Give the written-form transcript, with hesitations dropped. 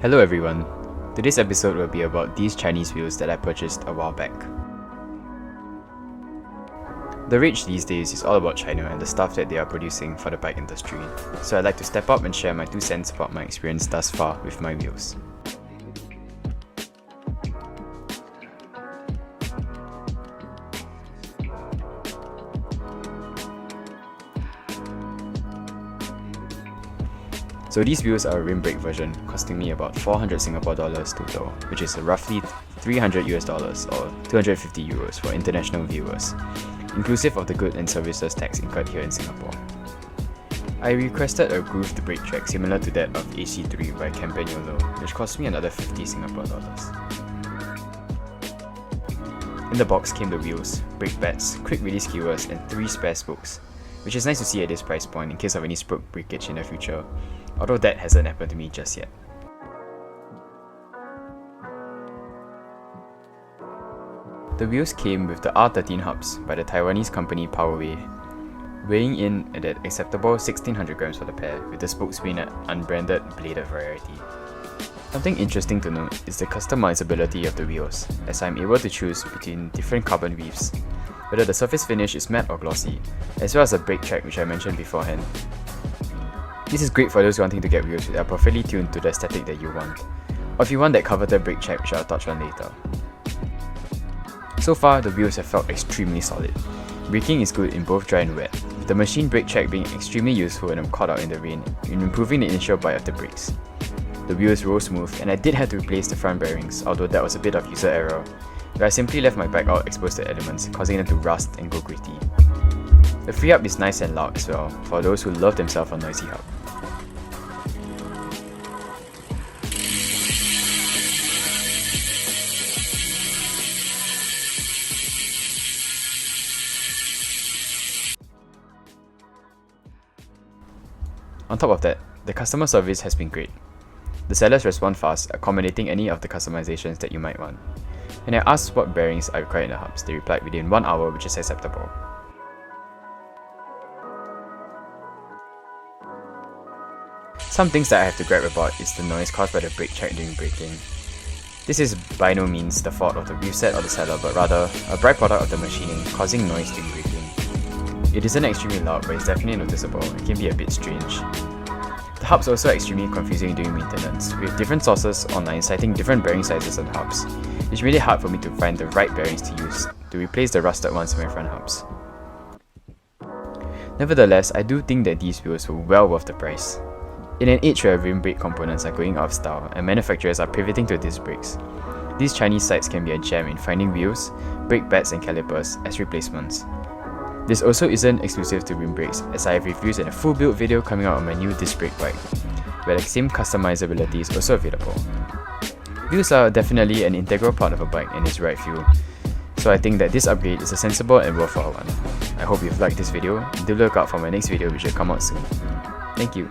Hello everyone, today's episode will be about these Chinese wheels that I purchased a while back. The rage these days is all about China and the stuff that they are producing for the bike industry, so I'd like to step up and share my 2 cents about my experience thus far with my wheels. So these wheels are a rim brake version, costing me about 400 Singapore dollars total, which is roughly $300 or 250 euros for international viewers, inclusive of the goods and services tax incurred here in Singapore. I requested a grooved brake track similar to that of AC3 by Campagnolo, which cost me another 50 Singapore dollars. In the box came the wheels, brake pads, quick release skewers, and 3 spare spokes, which is nice to see at this price point in case of any spoke breakage in the future, although that hasn't happened to me just yet. The wheels came with the R13 hubs by the Taiwanese company Powerway, weighing in at an acceptable 1600 grams for the pair, with the spokes being an unbranded bladed variety. Something interesting to note is the customizability of the wheels, as I am able to choose between different carbon weaves, whether the surface finish is matte or glossy, as well as the brake track which I mentioned beforehand. This is great for those wanting to get wheels that are perfectly tuned to the aesthetic that you want, or if you want that coveted brake check which I'll touch on later. So far, the wheels have felt extremely solid. Braking is good in both dry and wet, with the machine brake check being extremely useful when I'm caught out in the rain in improving the initial bite of the brakes. The wheels roll smooth, and I did have to replace the front bearings, although that was a bit of user error, where I simply left my bike out exposed to elements, causing them to rust and go gritty. The free hub is nice and loud as well, for those who love themselves a noisy hub. On top of that, the customer service has been great. The sellers respond fast, accommodating any of the customizations that you might want. When I asked what bearings are required in the hubs, they replied within 1 hour, which is acceptable. Some things that I have to gripe about is the noise caused by the brake check during braking. This is by no means the fault of the wheelset or the seller, but rather a byproduct of the machining causing noise during braking. It isn't extremely loud, but it's definitely noticeable and can be a bit strange. The hubs are also extremely confusing during maintenance, with different sources online citing different bearing sizes on hubs. It's really hard for me to find the right bearings to use to replace the rusted ones in my front hubs. Nevertheless, I do think that these wheels were well worth the price. In an age where rim brake components are going out of style and manufacturers are pivoting to disc brakes, these Chinese sites can be a gem in finding wheels, brake pads and calipers as replacements. This also isn't exclusive to rim brakes, as I have reviews and a full build video coming out on my new disc brake bike, where the same customizability is also available. Wheels are definitely an integral part of a bike and its right fuel, so I think that this upgrade is a sensible and worthwhile one. I hope you've liked this video, and do look out for my next video which will come out soon. Thank you.